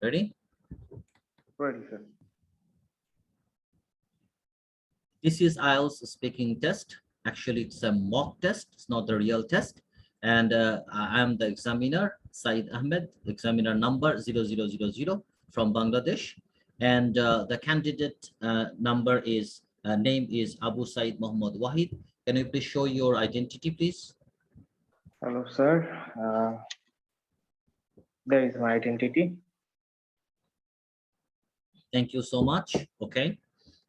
Ready? Ready, sir. This is IELTS speaking test. Actually, it's a mock test. It's not the real test. And I'm the examiner, Saeed Ahmed, examiner number 0000 from Bangladesh. And the candidate number is, name is Abu Said Mohammad Wahid. Can you please show your identity, please? Hello, sir. There is my identity. Thank you so much. Okay.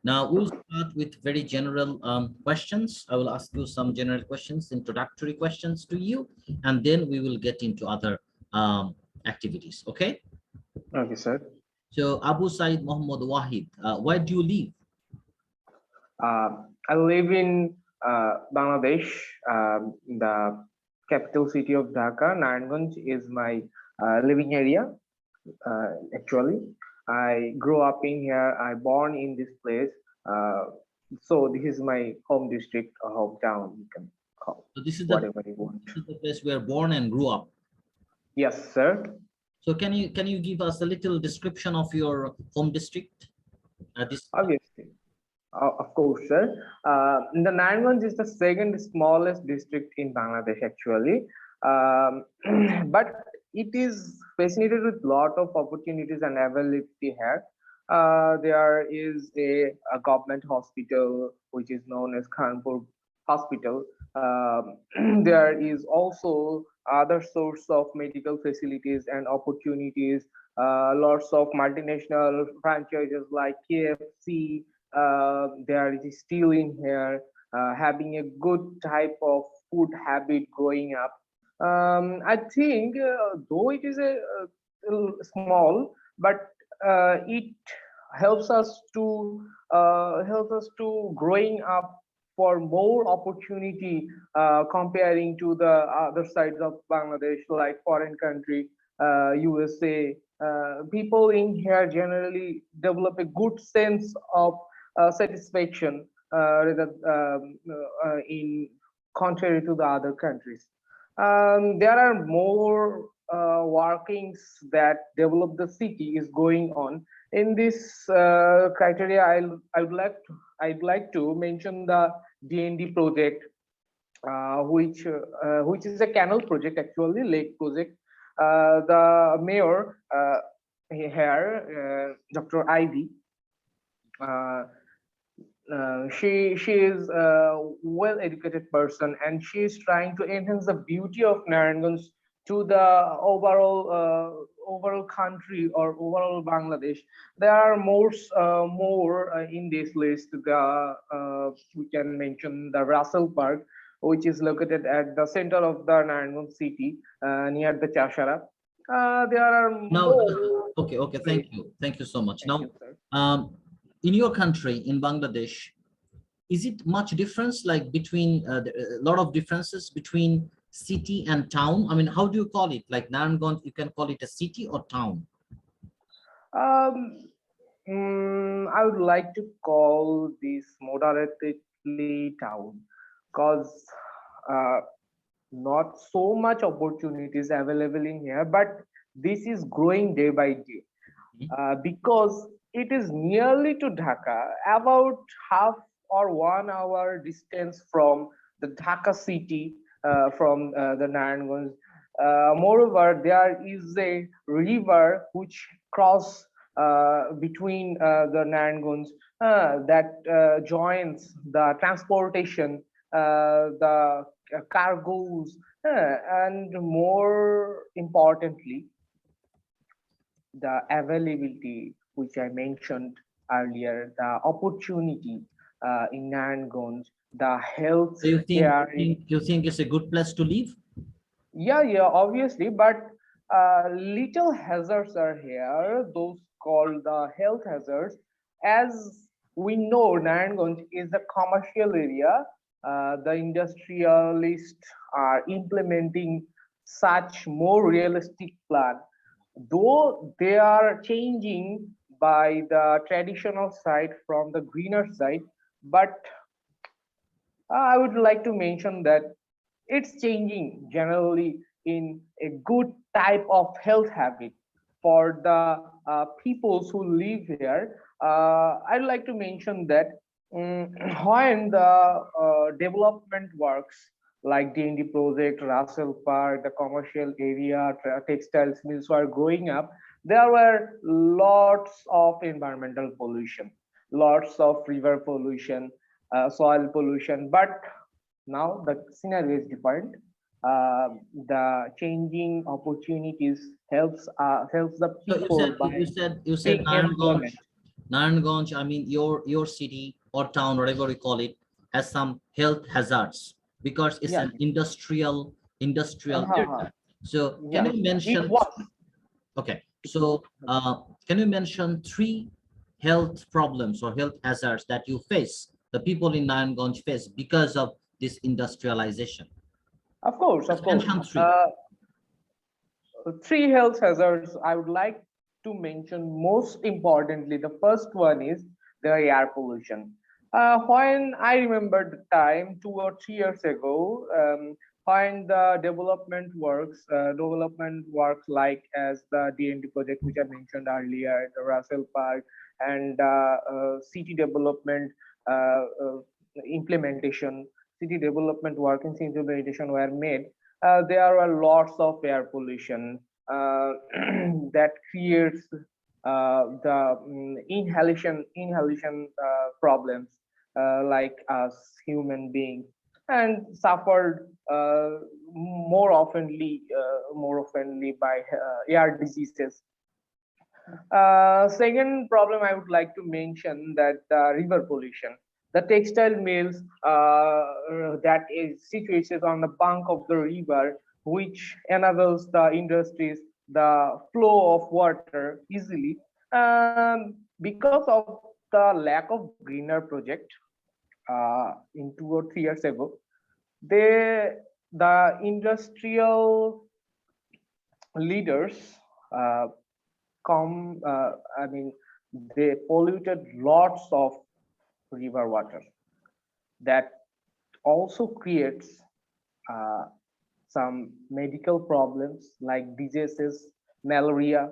Now we'll start with very general questions. I will ask you some general questions, introductory questions to you, and then we will get into other activities. Okay. Okay, sir. So Abu Said Mohammad Wahid, where do you live? I live in Bangladesh. The capital city of Dhaka. Narayanganj is my living area. Actually, I grew up in here. I born in this place. So this is my home district or hometown. You can call So this is whatever you want. This is the place where born and grew up. Yes, sir. So can you give us a little description of your home district? Obviously. Of course, sir. The Narayanganj is the second smallest district in Bangladesh, actually. But it is fascinated with a lot of opportunities and availability here. There is a government hospital, which is known as Khanpur Hospital. There is also other source of medical facilities and opportunities. Lots of multinational franchises like KFC, there is still in here, having a good type of food habit growing up. I think though it is a little small, but it helps us to growing up for more opportunity, comparing to the other sides of Bangladesh, like foreign country, USA. People in here generally develop a good sense of satisfaction, rather in contrary to the other countries. There are more workings that develop the city is going on. In this criteria, I'd like to mention the DND project, which is a canal project, actually lake project. The mayor here, Dr. Ivy, she is a well-educated person, and she is trying to enhance the beauty of Narayanganj to the overall country or overall Bangladesh. There are more in this list. We can mention the Russell Park, which is located at the center of the Narayanganj city, near the Chashara. There are more. Okay. Thank you so much. Thank Now, you, in your country, in Bangladesh, is it much difference, like between a lot of differences between city and town? I mean, how do you call it? Like Narayanganj, you can call it a city or town? I would like to call this moderately town, because uh, not so much opportunities available in here, but this is growing day by day, because it is nearly to Dhaka, about half or 1 hour distance from the Dhaka city, from the Narayanganj. Moreover, there is a river which cross between the Narayanganj, that joins the transportation, the cargoes, and more importantly, the availability, which I mentioned earlier, the opportunity in Narayanganj, the health So care. you think it's a good place to live? Yeah, obviously, but little hazards are here, those called the health hazards. As we know, Narayanganj is a commercial area. The industrialists are implementing such more realistic plan, though they are changing by the traditional side from the greener side, but I would like to mention that it's changing generally in a good type of health habit for the peoples who live here. I'd like to mention that when the development works like D&D project, Russell Park, the commercial area, textiles mills were growing up, there were lots of environmental pollution, lots of river pollution, soil pollution. But now the scenario is different. The changing opportunities helps the So people by you said being employment. Naranganj, I mean your city or town, whatever we call it, has some health hazards because it's Yeah. an industrial area. So can Yeah, you it mention, was. okay, so can you mention three health problems or health hazards that you face, the people in Naranganj face because of this industrialization? Of course, of Just course. mention three. Three health hazards I would like to mention. Most importantly, the first one is the air pollution. When I remember the time 2 or 3 years ago, when the development works like as the DND project which I mentioned earlier, the Russell Park, and city development uh, implementation, city development work and city implementation were made. There are lots of air pollution that creates the inhalation problems like us human beings, and suffered more oftenly by air diseases. Second problem I would like to mention that river pollution. The textile mills that is situated on the bank of the river, which enables the industries the flow of water easily. Because of the lack of greener project in 2 or 3 years ago, the industrial leaders uh, come I mean they polluted lots of river water that also creates uh, some medical problems like diseases, malaria,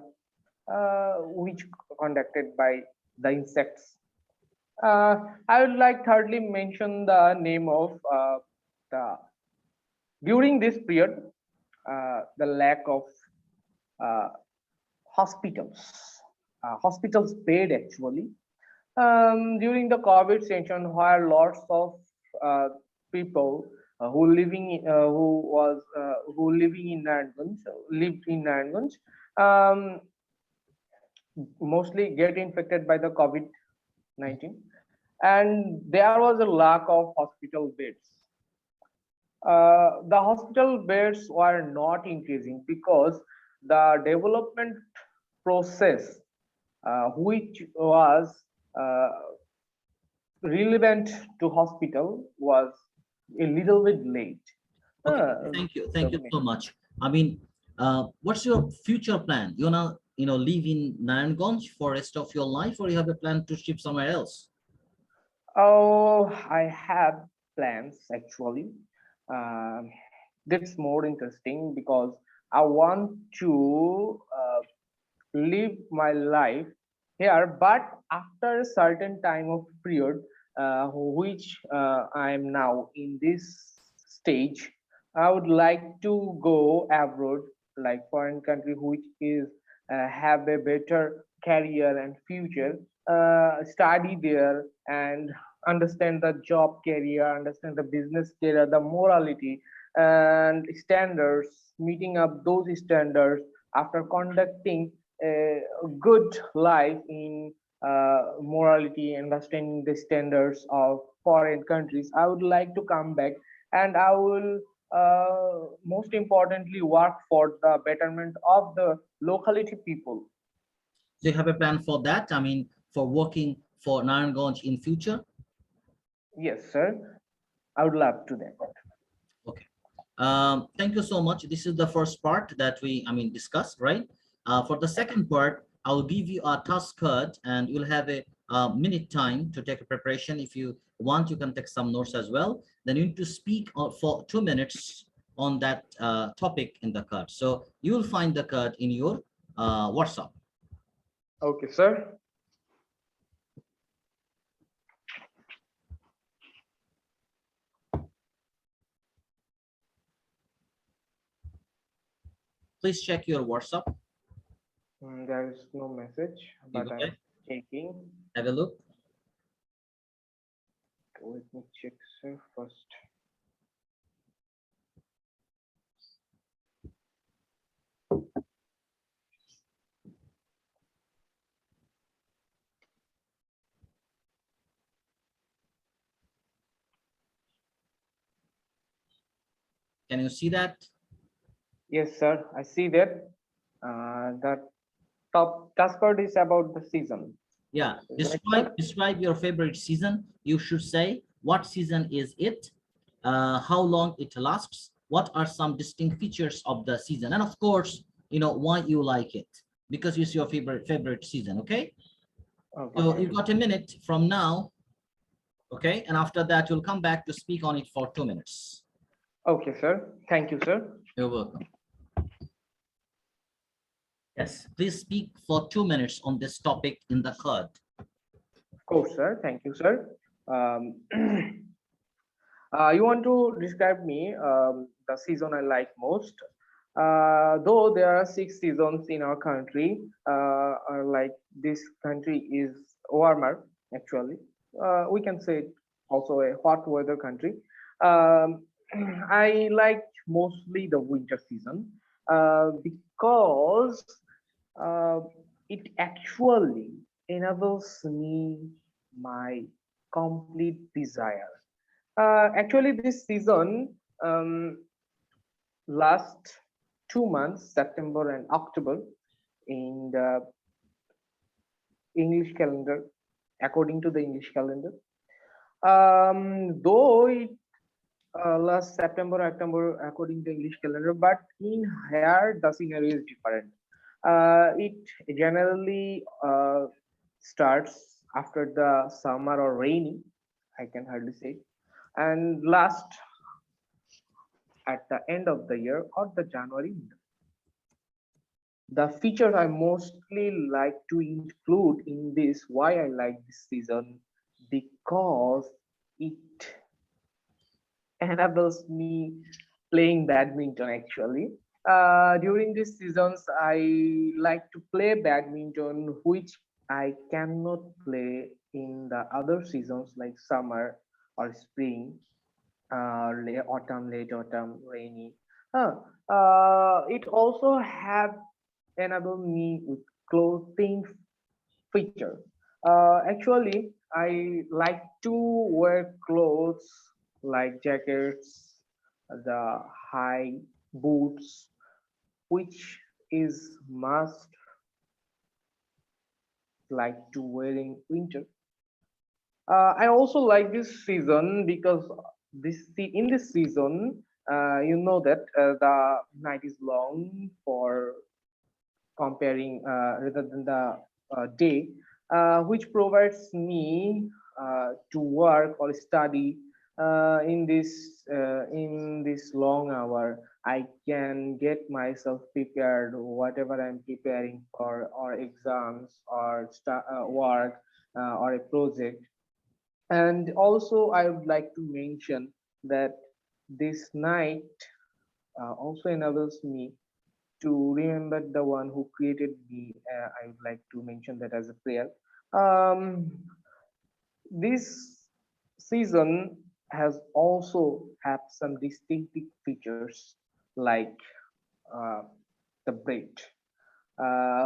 which conducted by the insects. I would like thirdly mention the name of the during this period the lack of uh, hospitals, hospitals bed actually. During the COVID situation, where lots of uh, people who living in Narayanganj, lived in Narayanganj, um, mostly get infected by the COVID-19, and there was a lack of hospital beds. The hospital beds were not increasing because the development process, which was uh, relevant to hospital, was a little bit late. Okay, Uh, thank you so much. I mean, what's your future plan? You wanna, live in Naranganj for rest of your life, or you have a plan to shift somewhere else? oh, I have plans actually. Um that's more interesting because I want to live my life here, but after a certain time of period, which I am now in this stage, I would like to go abroad, like foreign country, which is have a better career and future. Study there and understand the job career, understand the business career, the morality and standards, meeting up those standards after conducting a good life in morality, understanding the standards of foreign countries. I would like to come back, and I will most importantly work for the betterment of the locality people. Do you have a plan for that? I mean, for working for Naranganj in future? Yes, sir. I would love to that. Okay. Thank you so much. This is the first part that we, I mean, discussed, right? For the second part, I'll give you a task card and you'll have a minute time to take a preparation. If you want, you can take some notes as well. Then you need to speak for 2 minutes on that topic in the card. So you will find the card in your WhatsApp. Okay, sir. Please check your WhatsApp. There is no message, but Okay. I'm checking. Have a look. Let me check, sir, first. Can you see that? Yes, sir. I see that. The top task card is about the season. Yeah. Right, sir? Describe your favorite season. You should say what season is it, how long it lasts, what are some distinct features of the season, and of course, why you like it, because it's your favorite season. Okay. Okay, So sir. you've got a minute from now. Okay, and after that you'll come back to speak on it for 2 minutes. Okay, sir. Thank you, sir. You're welcome. Yes, please speak for 2 minutes on this topic in the card. Of course, sir. Thank you, sir. You want to describe me the season I like most? Though there are 6 seasons in our country, like this country is warmer. Actually, we can say it also a hot weather country. Um, I like mostly the winter season because uh, it actually enables me my complete desire. Actually, this season lasts 2 months, September and October, in the English calendar, according to the English calendar. Though it lasts September, October, according to English calendar, but in here the scenario is different. It generally starts after the summer or rainy, I can hardly say, and last at the end of the year or the January. The features I mostly like to include in this, why I like this season, because it enables me playing badminton actually. During these seasons, I like to play badminton, which I cannot play in the other seasons like summer or spring, autumn, late autumn, rainy. It also have enabled me with clothing feature. Actually, I like to wear clothes like jackets, the high boots, which is must like to wear in winter. I also like this season because in this season, you know that the night is long for comparing rather than the day, which provides me to work or study in this long hour. I can get myself prepared, whatever I'm preparing for, or exams, or work, or a project. And also, I would like to mention that this night also enables me to remember the one who created me. I would like to mention that as a prayer. Um, this season has also have some distinctive features like uh, the bread,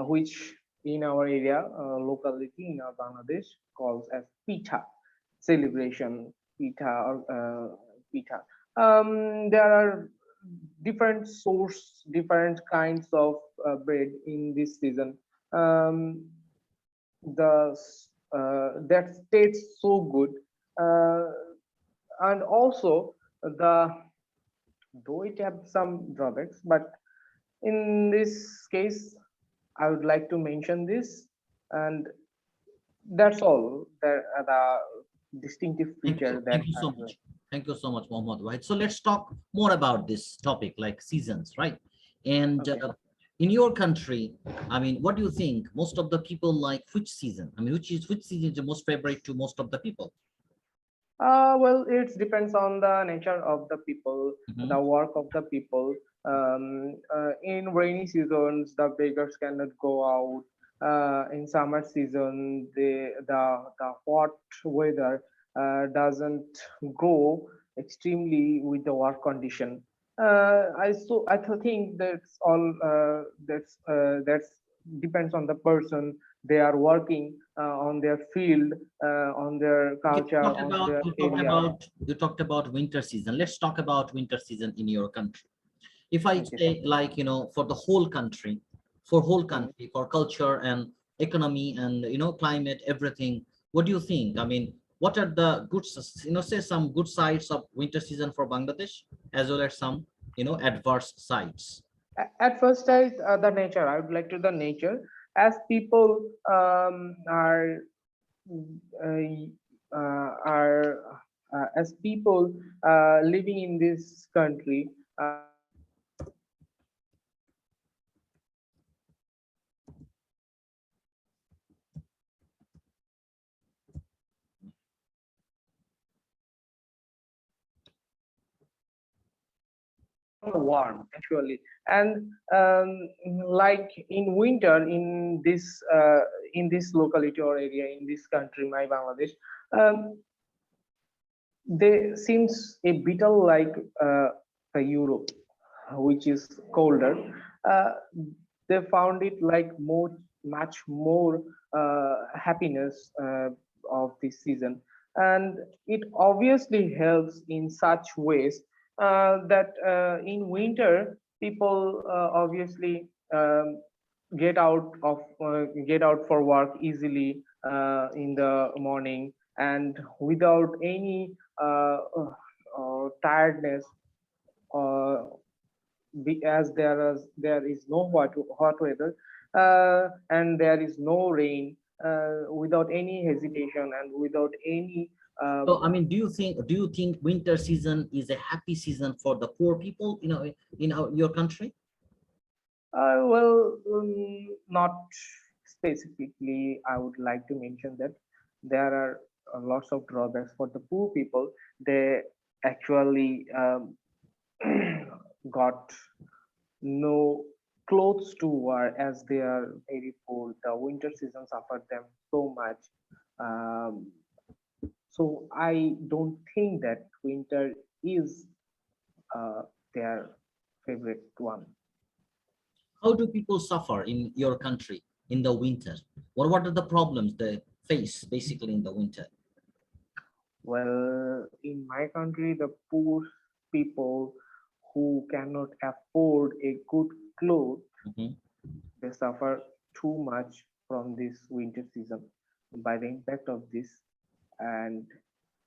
which in our area, locality in our Bangladesh calls as pitha celebration, pitha or pitha. There are different kinds of bread in this season. Um, the that tastes so good, uh, and also the though it have some drawbacks, but in this case I would like to mention this, and that's all. The distinctive Thank you. feature that Thank you I so will. much. Thank you so much, Mohammed. Right. So let's talk more about this topic, like seasons, right? And Okay. in your country, I mean, what do you think? Most of the people like which season? I mean, which season is the most favorite to most of the people? Well, it depends on the nature of the people, Mhm. the work of the people. In rainy seasons, the beggars cannot go out. In summer season, the hot weather doesn't go extremely with the work condition. Think that's depends on the person. They are working on their field, on their Okay, culture, on their area. you talked about winter season. Let's talk about winter season in your country. If I Okay. say, like, for the whole country, for whole Hmm. country, for culture and economy and climate, everything, what do you think? I mean, what are the good say some good sides of winter season for Bangladesh, as well as some adverse sides? At first sight, the nature. I would like to the nature as people are as people living in this country. Warm actually, and like in winter in this locality or area in this country, my Bangladesh, um, they seems a bit like the Europe, which is colder. Uh, they found it like much more happiness of this season, and it obviously helps in such ways that in winter people obviously get out for work easily in the morning and without any tiredness, uh, as there is no hot weather and there is no rain, without any hesitation and without any So, um, I mean, do you think winter season is a happy season for the poor people, in your country? not specifically. I would like to mention that there are lots of drawbacks for the poor people. They actually got no clothes to wear as they are very poor. The winter season suffered them so much. Um, so I don't think that winter is uh, their favorite one. How do people suffer in your country in the winter? What are the problems they face basically in the winter? Well, in my country, the poor people who cannot afford a good clothes, Mhm. they suffer too much from this winter season by the impact of this. And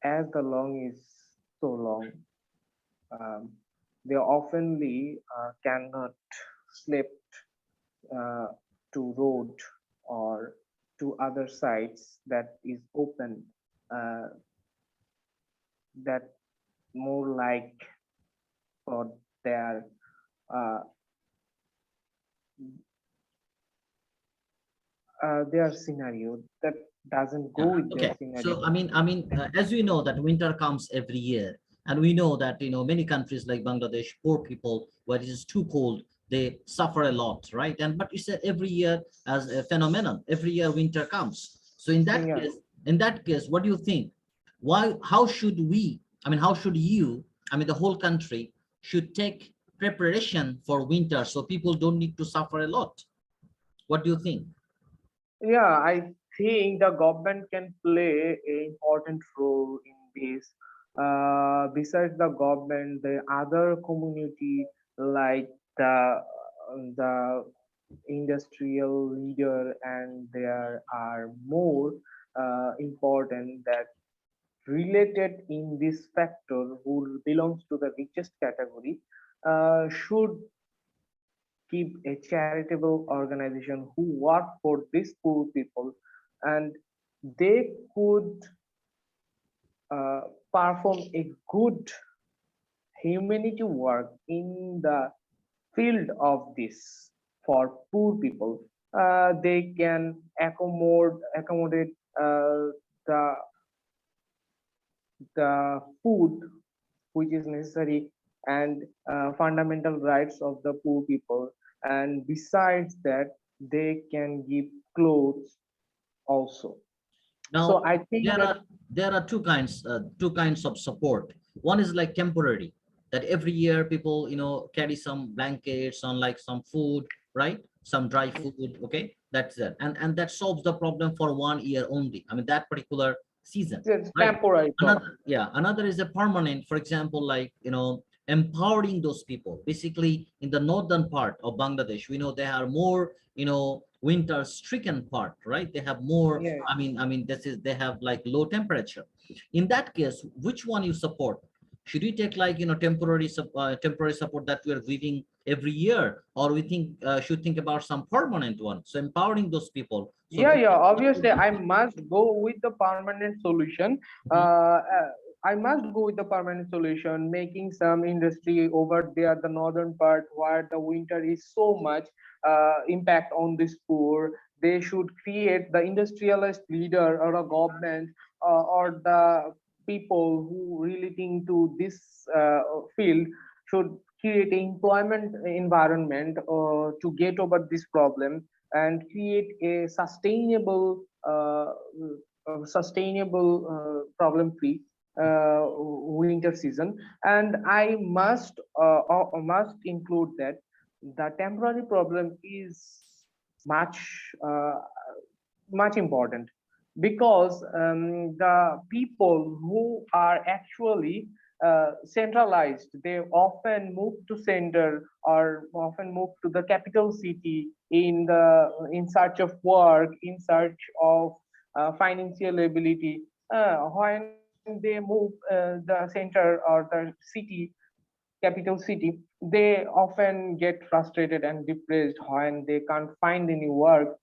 as the long is so long, um, they oftenly cannot slip uh, to road or to other sites that is open, uh, that more like for their uh, their scenario that doesn't Yeah. go with their Okay. scenario. So, as we know that winter comes every year, and we know that many countries like Bangladesh, poor people, where it is too cold, they suffer a lot, right? And but it's every year as a phenomenon. Every year winter comes. So Yeah. in that case, what do you think? Why? How should we? I mean, how should you? I mean, the whole country should take preparation for winter so people don't need to suffer a lot. What do you think? Yeah, I think the government can play an important role in this. Besides the government, the other community like the industrial leader, and there are more important that related in this factor who belongs to the richest category should keep a charitable organization who work for these poor people, and they could perform a good humanity work in the field of this for poor people. They can accommodate the food which is necessary, and fundamental rights of the poor people, and besides that they can give clothes also. So Now I think there that are two kinds of support. One is like temporary, that every year people carry some blankets on, like some food, right? Some dry food, okay, that's it, and that solves the problem for 1 year only. I mean that particular season, it's right? temporary problem. Another is a permanent, for example, like empowering those people. Basically, in the northern part of Bangladesh, we know they are more winter stricken part, right? They have more, Yeah. I mean this is, they have like low temperature. In that case, which one you support? Should we take like temporary support that we are giving every year, or we should think about some permanent one, so empowering those people so Yeah, that yeah. Obviously, I must go with the permanent solution. Mhm. I must go with the permanent solution, making some industry over there, the northern part where the winter is so much impact on this poor. They should create the industrialist leader or a government, or the people who relating to this field should create an employment environment to get over this problem, and create a problem free winter season. And I must include that the temporary problem is much uh, much important, because the people who are actually centralized, they often move to center or often move to the capital city in search of work, in search of financial ability. When they move the center or the city, capital city, they often get frustrated and depressed when they can't find any work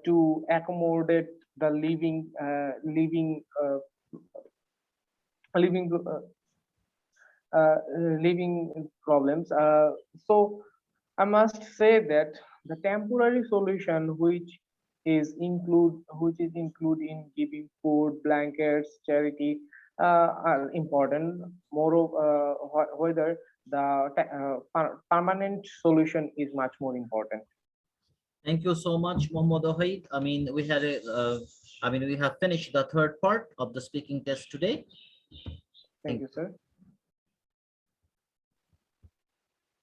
to accommodate the living living problems. So I must say that the temporary solution which is include in giving food, blankets, charity are important. Moreover, whether the permanent solution is much more important. Thank you so much, Mohammad Ohid. We have finished the third part of the speaking test today. Thank Thank you, sir.